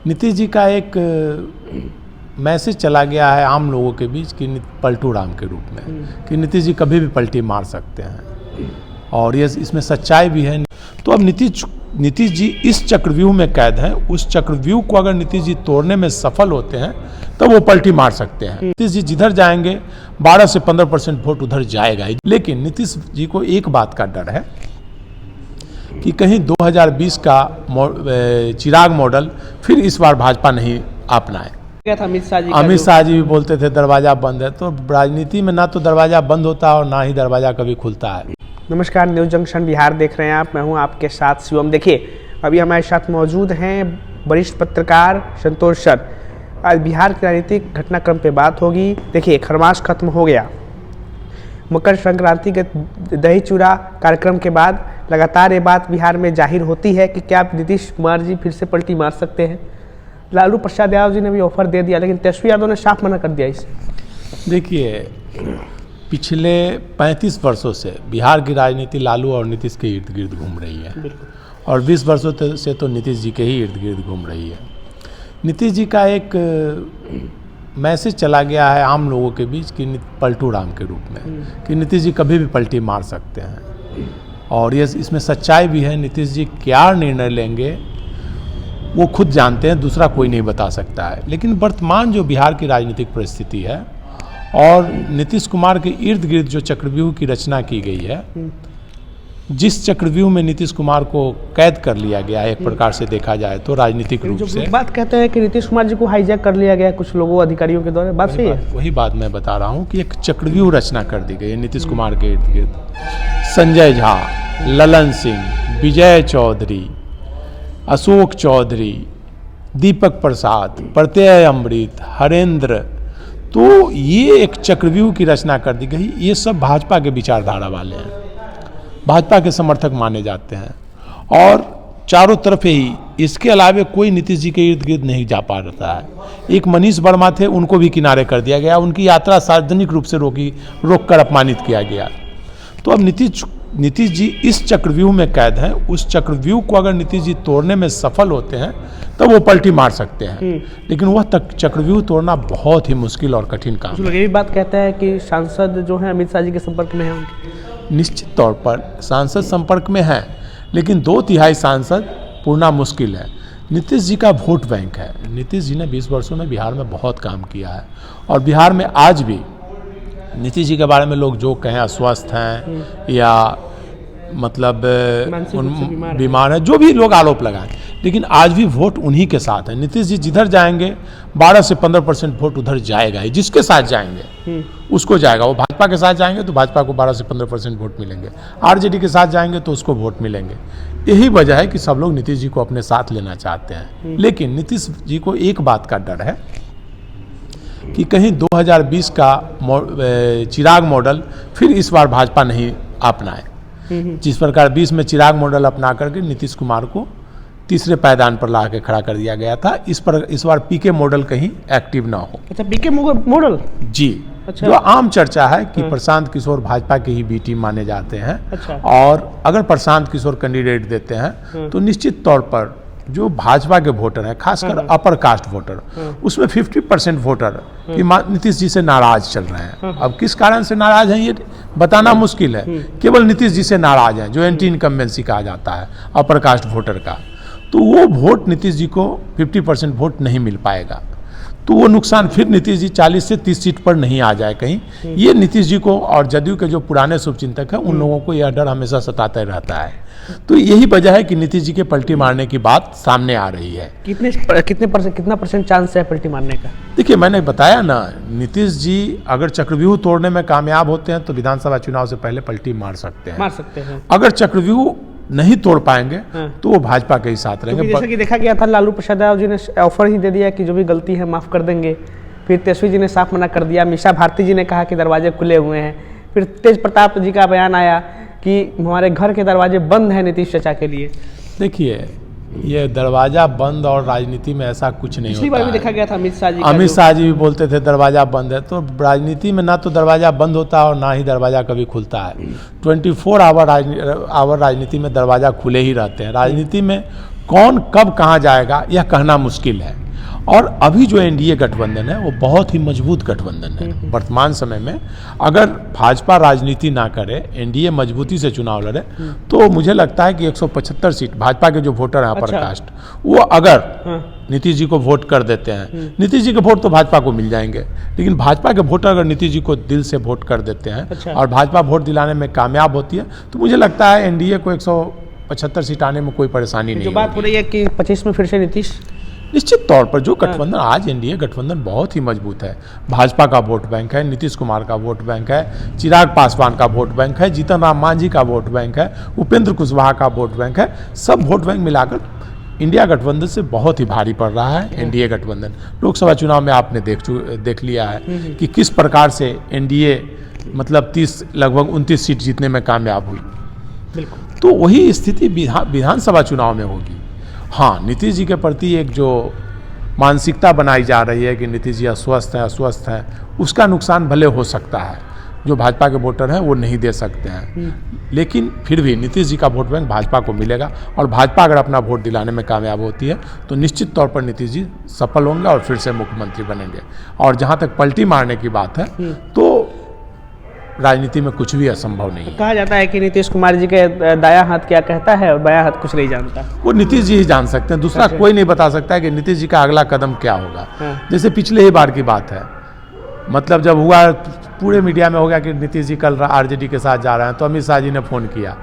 नीतीश जी का एक मैसेज चला गया है आम लोगों के बीच कि पलटू राम के रूप में कि नीतीश जी कभी भी पलटी मार सकते हैं और ये इसमें सच्चाई भी है। तो अब नीतीश जी इस चक्रव्यूह में कैद हैं। उस चक्रव्यूह को अगर नीतीश जी तोड़ने में सफल होते हैं तो वो पलटी मार सकते हैं। नीतीश जी जिधर जाएंगे 12 से 15% वोट उधर जाएगा ही। लेकिन नीतीश जी को एक बात का डर है कि कहीं 2020 का चिराग मॉडल फिर इस बार भाजपा नहीं अपनाए। अमित शाह जी भी बोलते थे दरवाजा बंद है। तो राजनीति में ना तो दरवाजा बंद होता है और ना ही दरवाजा कभी खुलता है। नमस्कार, न्यूज़ जंक्शन बिहार देख रहे हैं आप। मैं हूं आपके साथ शिवम। देखिए, अभी हमारे साथ मौजूद हैं वरिष्ठ पत्रकार संतोष सर। आज बिहार के राजनीतिक घटनाक्रम पे बात होगी। देखिए, खरमास खत्म हो गया। मकर संक्रांति के दही चूड़ा कार्यक्रम के बाद लगातार ये बात बिहार में जाहिर होती है कि क्या नीतीश कुमार जी फिर से पलटी मार सकते हैं। लालू प्रसाद यादव जी ने भी ऑफर दे दिया, लेकिन तेजस्वी यादव ने साफ मना कर दिया इसे। देखिए, पिछले 35 वर्षों से बिहार की राजनीति लालू और नीतीश के इर्द गिर्द घूम रही है और 20 वर्षों से तो नीतीश जी के ही इर्द गिर्द घूम रही है। नीतीश जी का एक मैसेज चला गया है आम लोगों के बीच कि पलटू राम के रूप में कि नीतीश जी कभी भी पलटी मार सकते हैं और ये इसमें सच्चाई भी है। नीतीश जी क्या निर्णय लेंगे वो खुद जानते हैं, दूसरा कोई नहीं बता सकता है। लेकिन वर्तमान जो बिहार की राजनीतिक परिस्थिति है और नीतीश कुमार के इर्द गिर्द जो चक्रव्यूह की रचना की गई है, जिस चक्रव्यूह में नीतीश कुमार को कैद कर लिया गया है, एक प्रकार से देखा जाए तो राजनीतिक रूप से बात कहते हैं कि नीतीश कुमार जी को हाईजैक कर लिया गया है कुछ लोगों अधिकारियों के द्वारा। बात सही है? वही बात मैं बता रहा हूँ कि एक चक्रव्यूह रचना कर दी गई है नीतीश कुमार के इर्द गिर्द। संजय झा, ललन सिंह, विजय चौधरी, अशोक चौधरी, दीपक प्रसाद, प्रत्यय अमृत, हरेंद्र, तो ये एक चक्रव्यूह की रचना कर दी गई। ये सब भाजपा के विचारधारा वाले हैं, भाजपा के समर्थक माने जाते हैं और चारों तरफ ही इसके अलावे कोई नीतीश जी के इर्द गिर्द नहीं जा पा रहा है। एक मनीष वर्मा थे, उनको भी किनारे कर दिया गया, उनकी यात्रा सार्वजनिक रूप से रोक कर अपमानित किया गया। तो अब नीतीश जी इस चक्रव्यूह में कैद हैं। उस चक्रव्यूह को अगर नीतीश जी तोड़ने में सफल होते हैं तो वो पलटी मार सकते हैं। लेकिन वह चक्रव्यूह तोड़ना बहुत ही मुश्किल और कठिन काम है। ये भी बात कहता है कि सांसद जो है अमित शाह जी के संपर्क में है उनके। निश्चित तौर पर सांसद संपर्क में हैं, लेकिन 2/3 सांसद पूर्णा मुश्किल है। नीतीश जी का वोट बैंक है। नीतीश जी ने 20 वर्षों में बिहार में बहुत काम किया है और बिहार में आज भी नीतीश जी के बारे में लोग जो कहें अस्वस्थ हैं या मतलब बीमार है, जो भी लोग आरोप लगाएं, लेकिन आज भी वोट उन्हीं के साथ है। नीतीश जी जिधर जाएंगे 12 से 15% वोट उधर जाएगा ही। जिसके साथ जाएंगे उसको जाएगा। वो भाजपा के साथ जाएंगे तो भाजपा को 12 से 15% वोट मिलेंगे, आरजेडी के साथ जाएंगे तो उसको वोट मिलेंगे। यही वजह है कि सब लोग नीतीश जी को अपने साथ लेना चाहते हैं। लेकिन नीतीश जी को एक बात का डर है कि कहीं 2020 का चिराग मॉडल फिर इस बार भाजपा नहीं अपनाए। जिस प्रकार 20 में चिराग मॉडल अपना करके नीतीश कुमार को तीसरे पायदान पर ला के खड़ा कर दिया गया था, इस बार पीके मॉडल कहीं एक्टिव ना हो। अच्छा, पीके मॉडल जी। अच्छा। जो आम चर्चा है कि प्रशांत किशोर भाजपा के ही बी टीम माने जाते हैं। अच्छा। और अगर प्रशांत किशोर कैंडिडेट देते हैं तो निश्चित तौर पर जो भाजपा के वोटर हैं, खासकर अपर कास्ट वोटर, उसमें 50% वोटर नीतीश जी से नाराज चल रहे हैं। अब किस कारण से नाराज हैं ये बताना मुश्किल है। केवल नीतीश जी से नाराज हैं, जो एंटी इनकम्बेंसी कहा जाता है अपर कास्ट वोटर का। तो वो वोट नीतीश जी को 50% वोट नहीं मिल पाएगा। तो वो नुकसान फिर नीतीश जी 40 से 30 सीट पर नहीं आ जाए कहीं। ये नीतीश जी को और जदयू के जो पुराने शुभचिंतक हैं उन लोगों को यह डर हमेशा सताता रहता है। तो यही वजह है कि नीतीश जी के पलटी मारने की बात सामने आ रही है। कितना परसेंट चांस है पलटी मारने का? देखिए, मैंने बताया ना, नीतीश जी अगर चक्रव्यूह तोड़ने में कामयाब होते हैं तो विधानसभा चुनाव से पहले पलटी मार सकते हैं। अगर चक्रव्यूह नहीं तोड़ पाएंगे तो वो भाजपा के ही साथ रहेंगे। जैसा कि देखा गया था, लालू प्रसाद यादव जी ने ऑफर ही दे दिया कि जो भी गलती है माफ कर देंगे। फिर तेजस्वी जी ने साफ मना कर दिया। मीसा भारती जी ने कहा कि दरवाजे खुले हुए हैं। फिर तेज प्रताप जी का बयान आया कि हमारे घर के दरवाजे बंद हैं नीतीश चाचा के लिए। देखिए, ये दरवाजा बंद और राजनीति में ऐसा कुछ नहीं होता है। भी देखा गया था अमित शाह जी भी बोलते थे दरवाजा बंद है। तो राजनीति में ना तो दरवाजा बंद होता है और ना ही दरवाजा कभी खुलता है। 24 आवर राजनीति में दरवाजा खुले ही रहते हैं। राजनीति में कौन कब कहाँ जाएगा यह कहना मुश्किल है। और अभी जो एनडीए गठबंधन है वो बहुत ही मजबूत गठबंधन है। वर्तमान समय में अगर भाजपा राजनीति ना करे, एनडीए मजबूती से चुनाव लड़े, तो मुझे लगता है कि 175 सीट भाजपा के जो वोटर हैं अपर कास्ट, वो अगर नीतीश जी को वोट कर देते हैं, नीतीश जी के वोट तो भाजपा को मिल जाएंगे, लेकिन भाजपा के वोटर अगर नीतीश जी को दिल से वोट कर देते हैं और भाजपा वोट दिलाने में कामयाब होती है, तो मुझे लगता है एनडीए को 175 सीट आने में कोई परेशानी नहीं। जो बात हो रही है कि 25 में फिर से नीतीश, निश्चित तौर पर जो गठबंधन आज एनडीए गठबंधन बहुत ही मजबूत है। भाजपा का वोट बैंक है, नीतीश कुमार का वोट बैंक है, चिराग पासवान का वोट बैंक है, जीतन राम मांझी का वोट बैंक है, उपेंद्र कुशवाहा का वोट बैंक है। सब वोट बैंक मिलाकर इंडिया गठबंधन से बहुत ही भारी पड़ रहा है एनडीए गठबंधन। लोकसभा चुनाव में आपने देख लिया है कि किस प्रकार से एनडीए मतलब लगभग 29 सीट जीतने में कामयाब हुई। बिल्कुल, तो वही स्थिति विधानसभा चुनाव में होगी। हाँ, नीतीश जी के प्रति एक जो मानसिकता बनाई जा रही है कि नीतीश जी अस्वस्थ हैं, उसका नुकसान भले हो सकता है, जो भाजपा के वोटर हैं वो नहीं दे सकते हैं, लेकिन फिर भी नीतीश जी का वोट बैंक भाजपा को मिलेगा और भाजपा अगर अपना वोट दिलाने में कामयाब होती है तो निश्चित तौर पर नीतीश जी सफल होंगे और फिर से मुख्यमंत्री बनेंगे। और जहाँ तक पलटी मारने की बात है तो राजनीति में कुछ भी असंभव नहीं है। कहा जाता है कि नीतीश कुमार जी के दायां हाथ क्या कहता है और बायां हाथ कुछ नहीं जानता। वो नीतीश जी ही जान सकते हैं, दूसरा कोई नहीं बता सकता है कि नीतीश जी का अगला कदम क्या होगा। जैसे पिछले ही बार की बात है, मतलब जब हुआ पूरे मीडिया में हो गया कि नीतीश जी कल आरजेडी के साथ जा रहे हैं, तो अमित शाह जी ने फ़ोन किया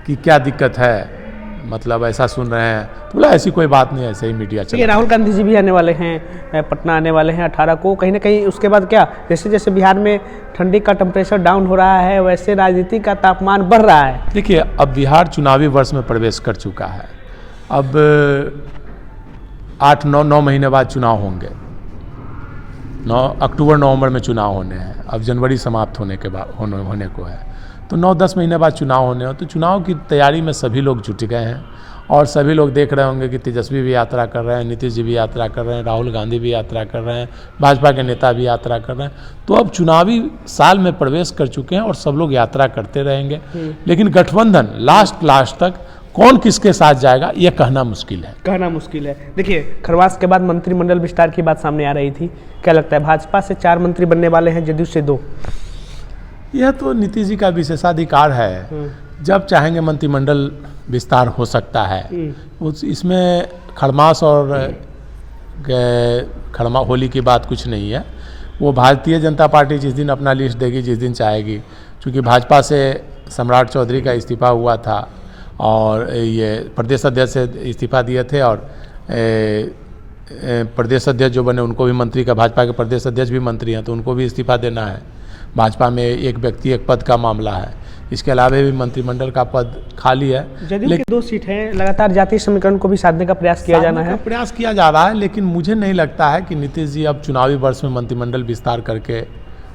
कि क्या दिक्कत है, मतलब ऐसा सुन रहे हैं, बोला ऐसी कोई बात नहीं, ऐसे ही मीडिया चल। राहुल गांधी जी भी आने वाले हैं, पटना आने वाले हैं 18 को, कहीं ना कहीं उसके बाद क्या, जैसे जैसे बिहार में ठंडी का टेम्परेचर डाउन हो रहा है वैसे राजनीति का तापमान बढ़ रहा है। देखिए, अब बिहार चुनावी वर्ष में प्रवेश कर चुका है। अब 8-9 महीने बाद चुनाव होंगे। 9 अक्टूबर नवंबर में चुनाव होने हैं। अब जनवरी समाप्त होने के बाद होने को है, तो 9-10 महीने बाद चुनाव होने हो। तो चुनाव की तैयारी में सभी लोग जुट गए हैं और सभी लोग देख रहे होंगे कि तेजस्वी भी यात्रा कर रहे हैं, नीतीश जी भी यात्रा कर रहे हैं, राहुल गांधी भी यात्रा कर रहे हैं, भाजपा के नेता भी यात्रा कर रहे हैं। तो अब चुनावी साल में प्रवेश कर चुके हैं और सब लोग यात्रा करते रहेंगे, लेकिन गठबंधन लास्ट तक कौन किसके साथ जाएगा यह कहना मुश्किल है। देखिए, खरवास के बाद मंत्रिमंडल विस्तार की बात सामने आ रही थी, क्या लगता है भाजपा से 4 मंत्री बनने वाले हैं, जदयू से 2? यह तो नीतीश जी का विशेषाधिकार है, जब चाहेंगे मंत्रिमंडल विस्तार हो सकता है। इसमें खड़मास और होली की बात कुछ नहीं है। वो भारतीय जनता पार्टी जिस दिन अपना लिस्ट देगी, जिस दिन चाहेगी, क्योंकि भाजपा से सम्राट चौधरी का इस्तीफा हुआ था और ये प्रदेश अध्यक्ष से इस्तीफा दिए थे और प्रदेश अध्यक्ष जो बने उनको भी मंत्री का, भाजपा के प्रदेश अध्यक्ष भी मंत्री हैं तो उनको भी इस्तीफा देना है। भाजपा में एक व्यक्ति एक पद का मामला है, इसके अलावा भी मंत्रिमंडल का पद खाली है। जदयू की 2 सीट है, लगातार जातीय समीकरण को भी साधने का प्रयास किया जा रहा है, लेकिन मुझे नहीं लगता है कि नीतीश जी अब चुनावी वर्ष में मंत्रिमंडल विस्तार करके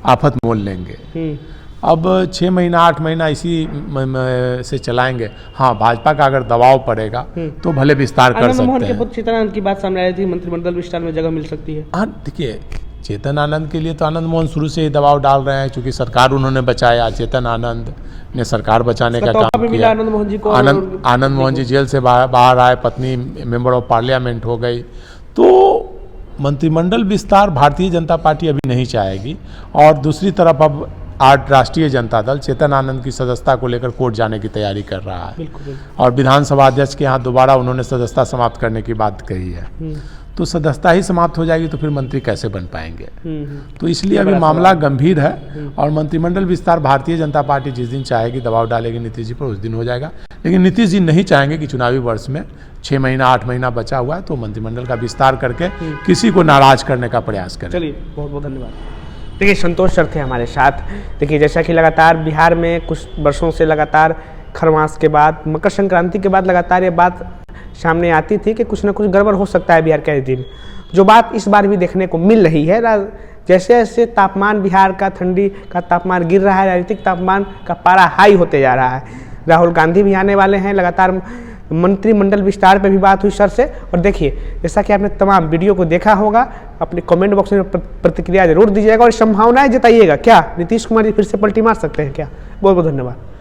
आफत मोल लेंगे। अब 6 महीना 8 महीना इसी से चलाएंगे। हाँ, भाजपा का अगर दबाव पड़ेगा तो भले विस्तार कर सकते हैं। आनंद मोहन के पुत्र चेतन आनंद की बात सामने आई थी, मंत्रिमंडल विस्तार में जगह मिल सकती है। हाँ, देखिए, चेतन आनंद के लिए तो आनंद मोहन शुरू से ही दबाव डाल रहे हैं, क्योंकि सरकार उन्होंने बचाया। चेतन आनंद ने सरकार बचाने का काम किया। आनंद मोहन जी को आनंद मोहन जी जेल से बाहर आए, पत्नी मेंबर ऑफ पार्लियामेंट हो गई। तो मंत्रिमंडल विस्तार भारतीय जनता पार्टी अभी नहीं चाहेगी। और दूसरी तरफ अब आज राष्ट्रीय जनता दल चेतन आनंद की सदस्यता को लेकर कोर्ट जाने की तैयारी कर रहा है। और विधानसभा अध्यक्ष के यहाँ दोबारा उन्होंने सदस्यता समाप्त करने की बात कही है। तो सदस्यता ही समाप्त हो जाएगी तो फिर मंत्री कैसे बन पाएंगे। तो इसलिए अभी मामला गंभीर है और मंत्रिमंडल विस्तार भारतीय जनता पार्टी जिस दिन चाहेगी, दबाव डालेगी नीतीश जी पर, उस दिन हो जाएगा। लेकिन नीतीश जी नहीं चाहेंगे कि चुनावी वर्ष में 6 महीना 8 महीना बचा हुआ है तो मंत्रिमंडल का विस्तार करके किसी को नाराज करने का प्रयास करें। चलिए, बहुत बहुत धन्यवाद। देखिए, संतोष सर थे हमारे साथ। देखिए, जैसा कि लगातार बिहार में कुछ वर्षों से लगातार खरमास के बाद, मकर संक्रांति के बाद लगातार ये बात सामने आती थी कि कुछ ना कुछ गड़बड़ हो सकता है बिहार के दिन। जो बात इस बार भी देखने को मिल रही है, जैसे जैसे तापमान बिहार का, ठंडी का तापमान गिर रहा है, राजनीतिक तापमान का पारा हाई होते जा रहा है। राहुल गांधी भी आने वाले हैं, लगातार मंत्रिमंडल विस्तार पे भी बात हुई सर से। और देखिए, जैसा कि आपने तमाम वीडियो को देखा होगा, अपने कमेंट बॉक्स में प्रतिक्रिया जरूर दीजिएगा और संभावनाएं जताइएगा। क्या नीतीश कुमार जी फिर से पलटी मार सकते हैं क्या? बहुत बहुत धन्यवाद।